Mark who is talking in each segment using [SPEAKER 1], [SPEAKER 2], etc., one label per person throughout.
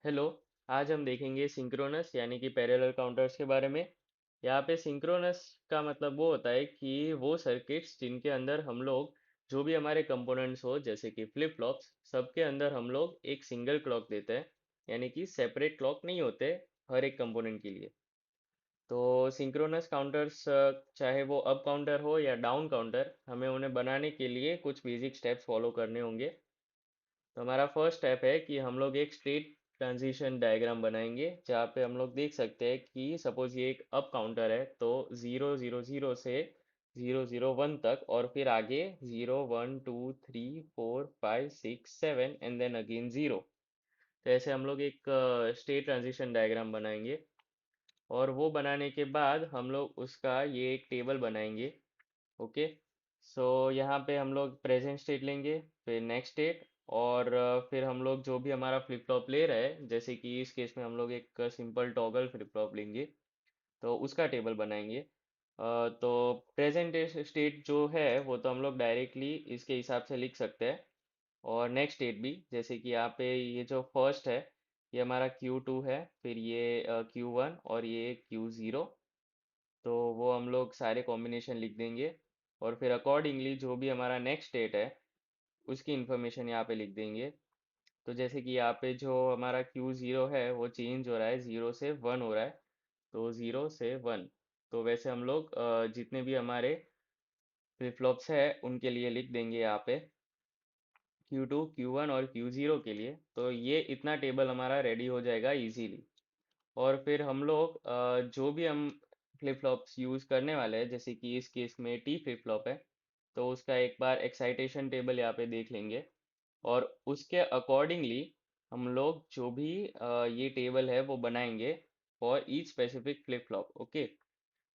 [SPEAKER 1] Hello. आज हम देखेंगे सिंक्रोनस यानी कि पैरेलल काउंटर्स के बारे में। यहाँ पे सिंक्रोनस का मतलब वो होता है कि वो सर्किट्स जिनके अंदर हम लोग जो भी हमारे कंपोनेंट्स हो जैसे कि फ्लिप फ्लॉप्स सबके अंदर हम लोग एक सिंगल क्लॉक देते हैं, यानी कि सेपरेट क्लॉक नहीं होते हर एक कंपोनेंट के लिए। तो सिंक्रोनस काउंटर्स चाहे वो अप काउंटर हो या डाउन काउंटर, हमें उन्हें बनाने के लिए कुछ बेसिक स्टेप्स फॉलो करने होंगे। तो हमारा फर्स्ट स्टेप है कि हम लोग एक स्टेट ट्रांजिशन डायग्राम बनाएंगे जहाँ पे हम लोग देख सकते हैं कि सपोज ये एक अप काउंटर है, तो 0 0 0 से 0 0 1 तक, और फिर आगे 0 1 2 3 4 5 6 7 एंड देन अगेन 0। तो ऐसे हम लोग एक स्टेट ट्रांजिशन डायग्राम बनाएंगे। और वो बनाने के बाद हम लोग उसका ये एक टेबल बनाएंगे। ओके। सो यहाँ पे हम लोग प्रेजेंट स्टेट लेंगे, फिर नेक्स्ट स्टेट, और फिर हम लोग जो भी हमारा फ्लिप फ्लॉप ले रहे हैं, जैसे कि इस केस में हम लोग एक सिंपल टॉगल फ्लिप फ्लॉप लेंगे, तो उसका टेबल बनाएंगे। तो प्रेजेंट स्टेट जो है वो तो हम लोग डायरेक्टली इसके हिसाब से लिख सकते हैं। और नेक्स्ट स्टेट भी, जैसे कि यहाँ पे ये जो फर्स्ट है ये हमारा Q2 है, फिर ये Q1 और ये Q0। तो वो हम लोग सारे कॉम्बिनेशन लिख देंगे। और फिर अकॉर्डिंगली जो भी हमारा नेक्स्ट स्टेट है उसकी इंफॉर्मेशन यहाँ पे लिख देंगे। तो जैसे कि यहाँ पे जो हमारा Q0 है वो चेंज हो रहा है, 0 से 1 हो रहा है, तो 0 से 1। तो वैसे हम लोग जितने भी हमारे फ्लिप फ्लॉप्स है उनके लिए लिख देंगे यहाँ पे Q2 Q1 और Q0 के लिए। तो ये इतना टेबल हमारा रेडी हो जाएगा इजीली। और फिर हम लोग जो भी हम फ्लिप फ्लॉप्स यूज़ करने वाले हैं, जैसे कि इस केस में टी फ्लिप फ्लॉप है, तो उसका एक बार एक्साइटेशन टेबल यहाँ पे देख लेंगे। और उसके अकॉर्डिंगली हम लोग जो भी ये टेबल है वो बनाएंगे for each specific flip flop. Okay.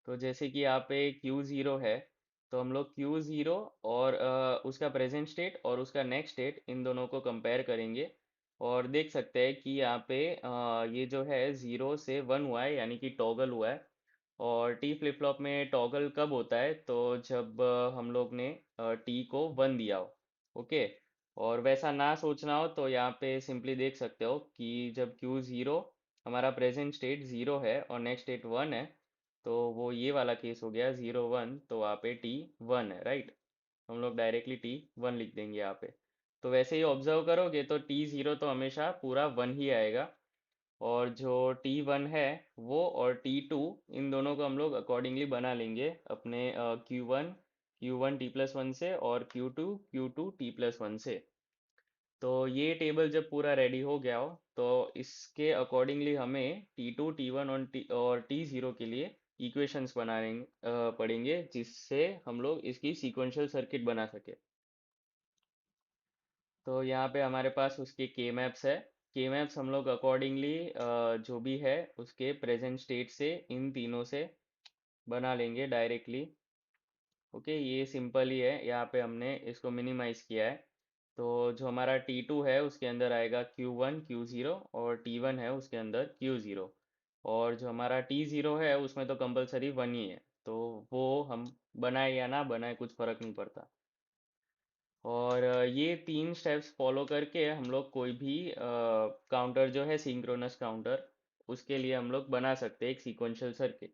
[SPEAKER 1] तो जैसे कि यहाँ पे Q0 है, तो हम लोग Q0 और उसका प्रेजेंट स्टेट और उसका नेक्स्ट स्टेट इन दोनों को कंपेयर करेंगे। और देख सकते हैं कि यहाँ पे ये जो है 0 से 1 हुआ है, यानी कि टॉगल हुआ है। और टी फ्लिप फ्लॉप में टॉगल कब होता है, तो जब हम लोग ने टी को 1 दिया हो। ओके। और वैसा ना सोचना हो तो यहाँ पे सिंपली देख सकते हो कि जब Q0 हमारा प्रेजेंट स्टेट 0 है और नेक्स्ट स्टेट 1 है, तो वो ये वाला केस हो गया 0 1, तो वहाँ पे T1 है, राइट। हम लोग डायरेक्टली T1 लिख देंगे यहाँ पे। तो वैसे ही ऑब्जर्व करोगे तो T0 तो हमेशा पूरा 1 ही आएगा। और जो T1 है वो और T2, इन दोनों को हम लोग अकॉर्डिंगली बना लेंगे अपने Q1 T+1 से और Q2 T+1 से। तो ये टेबल जब पूरा रेडी हो गया हो, तो इसके अकॉर्डिंगली हमें T2 T1 और T0 के लिए इक्वेशंस बनाने पड़ेंगे, जिससे हम लोग इसकी सीक्वेंशियल सर्किट बना सके। तो यहाँ पे हमारे पास उसके के मैप्स है। के मैप्स हम लोग अकॉर्डिंगली जो भी है उसके प्रेजेंट स्टेट से इन तीनों से बना लेंगे डायरेक्टली। ओके, ये सिंपल ही है, यहाँ पे हमने इसको मिनिमाइज किया है। तो जो हमारा T2 है उसके अंदर आएगा Q1 Q0, और T1 है उसके अंदर Q0। और जो हमारा T0 है उसमें तो कंपलसरी 1 ही है, तो वो हम बनाए या ना बनाए कुछ फर्क नहीं पड़ता। और ये तीन स्टेप्स फॉलो करके हम लोग कोई भी काउंटर जो है सिंक्रोनस काउंटर, उसके लिए हम लोग बना सकते हैं एक सीक्वेंशियल सर्किट।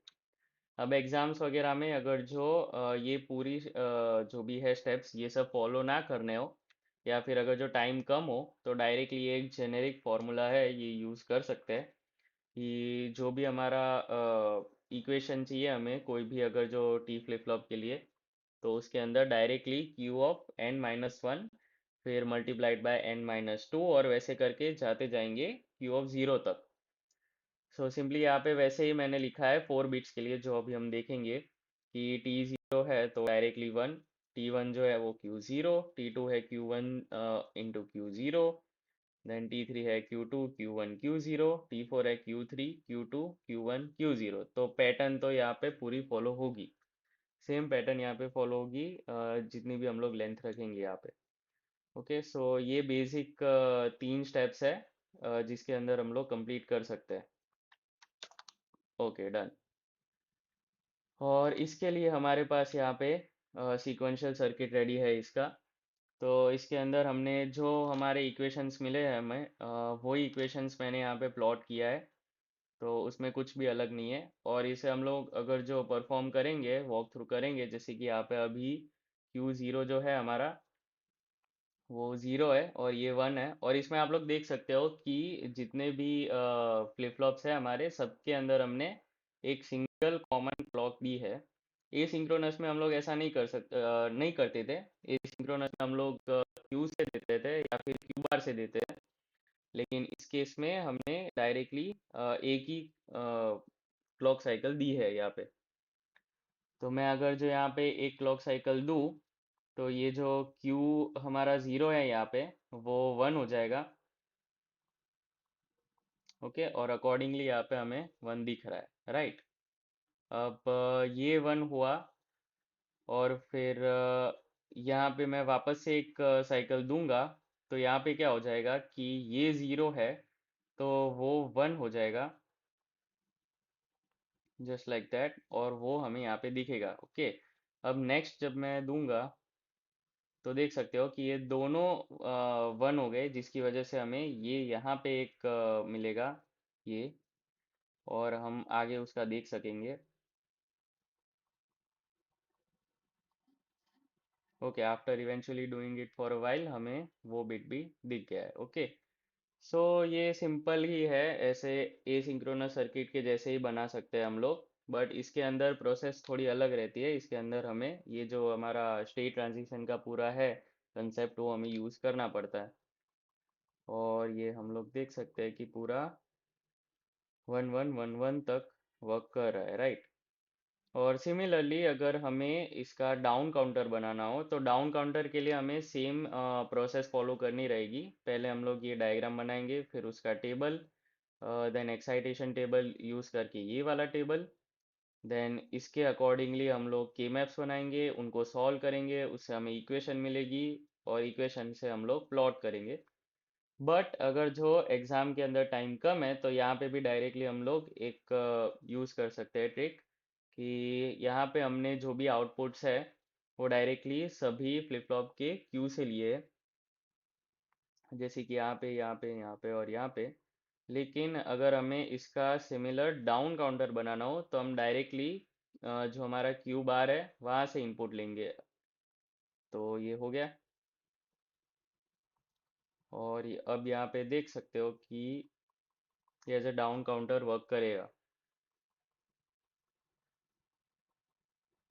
[SPEAKER 1] अब एग्जाम्स वगैरह में अगर जो ये पूरी जो भी है स्टेप्स ये सब फॉलो ना करने हो, या फिर अगर जो टाइम कम हो, तो डायरेक्टली एक जेनेरिक फार्मूला है ये यूज़ कर सकते हैं कि जो भी हमारा इक्वेशन चाहिए हमें कोई भी अगर जो टी फ्लिप फ्लॉप के लिए, तो उसके अंदर डायरेक्टली Q(n−1) फिर मल्टीप्लाइड बाय n-2, और वैसे करके जाते जाएंगे Q(0) तक। सो सिंपली यहाँ पे वैसे ही मैंने लिखा है 4 बिट्स के लिए, जो अभी हम देखेंगे कि T0 है तो डायरेक्टली 1, T1 जो है वो Q0, T2 है Q1 into Q0, then T3 है Q2 Q1 Q0, T4 है Q3 Q2 Q1 Q0। तो पैटर्न तो यहाँ पे पूरी फॉलो होगी, सेम पैटर्न यहाँ पे फॉलो होगी जितनी भी हम लोग लेंथ रखेंगे यहाँ पे। ओके, सो ये बेसिक 3 स्टेप्स है जिसके अंदर हम लोग कंप्लीट कर सकते हैं। Okay, done. और इसके लिए हमारे पास यहाँ पे सीक्वेंशियल सर्किट रेडी है इसका। तो इसके अंदर हमने जो हमारे इक्वेशंस मिले हैं हमें वही इक्वेशंस मैंने यहाँ पे प्लॉट किया है। तो उसमें कुछ भी अलग नहीं है, और इसे हम लोग अगर जो परफॉर्म करेंगे, वॉक थ्रू करेंगे, जैसे कि यहाँ पे अभी Q0 जो है हमारा, वो ज़ीरो है और ये वन है। और इसमें आप लोग देख सकते हो कि जितने भी फ्लिप फ्लॉप्स है हमारे, सबके अंदर हमने एक सिंगल कॉमन क्लॉक दी है। एसिंक्रोनस में हम लोग ऐसा नहीं करते थे। एसिंक्रोनस में हम लोग क्यू से देते थे या फिर क्यू बार से देते थे, लेकिन इस केस में हमने डायरेक्टली एक ही क्लॉक साइकिल दी है यहाँ पे। तो मैं अगर जो यहाँ पे एक क्लॉक साइकिल दूँ, तो ये जो Q हमारा ज़ीरो है यहाँ पे, वो वन हो जाएगा। ओके, और अकॉर्डिंगली यहाँ पे हमें वन दिख रहा है, राइट। अब ये वन हुआ, और फिर यहाँ पे मैं वापस से एक साइकिल दूंगा, तो यहाँ पे क्या हो जाएगा कि ये ज़ीरो है, तो वो वन हो जाएगा, जस्ट लाइक दैट, और वो हमें यहाँ पे दिखेगा। ओके, अब नेक्स्ट जब मैं दूंगा, तो देख सकते हो कि ये दोनों वन हो गए, जिसकी वजह से हमें ये यहाँ पे एक मिलेगा, ये, और हम आगे उसका देख सकेंगे। Okay, after eventually doing it for a while हमें वो बिट भी दिख गया है। ओके, सो ये सिंपल ही है, ऐसे एसिंक्रोनस सर्किट के जैसे ही बना सकते हैं हम लोग, बट इसके अंदर प्रोसेस थोड़ी अलग रहती है। इसके अंदर हमें ये जो हमारा स्टेट ट्रांजिशन का पूरा है कंसेप्ट, वो हमें यूज़ करना पड़ता है। और ये हम लोग देख सकते हैं कि पूरा 1111 तक वर्क कर रहा है, राइट। और सिमिलरली अगर हमें इसका डाउन काउंटर बनाना हो, तो डाउन काउंटर के लिए हमें सेम प्रोसेस फॉलो करनी रहेगी। पहले हम लोग ये डायग्राम बनाएंगे, फिर उसका table, then excitation table use करके ये वाला टेबल, देन इसके अकॉर्डिंगली हम लोग के मैप्स बनाएंगे, उनको सॉल्व करेंगे, उससे हमें इक्वेशन मिलेगी, और इक्वेशन से हम लोग प्लॉट करेंगे। बट अगर जो एग्ज़ाम के अंदर टाइम कम है, तो यहाँ पे भी डायरेक्टली हम लोग एक यूज़ कर सकते हैं ट्रिक, कि यहाँ पे हमने जो भी आउटपुट्स है, वो डायरेक्टली सभी फ्लिप फ्लॉप के क्यू से लिए है, जैसे कि यहाँ पे, यहाँ पे, यहाँ पे और यहाँ पे। लेकिन अगर हमें इसका सिमिलर डाउन काउंटर बनाना हो, तो हम डायरेक्टली जो हमारा क्यू बार है वहाँ से इनपुट लेंगे। तो ये हो गया। और अब यहाँ पे देख सकते हो कि ये as a down counter work करेगा।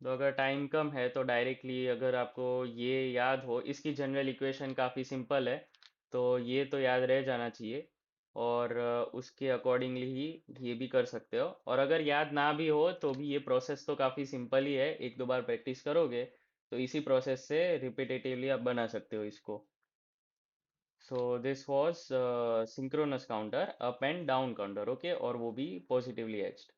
[SPEAKER 1] तो अगर टाइम कम है, तो डायरेक्टली अगर आपको ये याद हो, इसकी जनरल इक्वेशन काफ़ी सिंपल है, तो ये तो याद रह जाना चाहिए। और उसके अकॉर्डिंगली ही ये भी कर सकते हो। और अगर याद ना भी हो, तो भी ये प्रोसेस तो काफ़ी सिंपल ही है, एक दो बार प्रैक्टिस करोगे तो इसी प्रोसेस से रिपीटेटिवली आप बना सकते हो इसको। So this was synchronous counter, up and down counter, okay, और वो भी पॉजिटिवली एज्ड।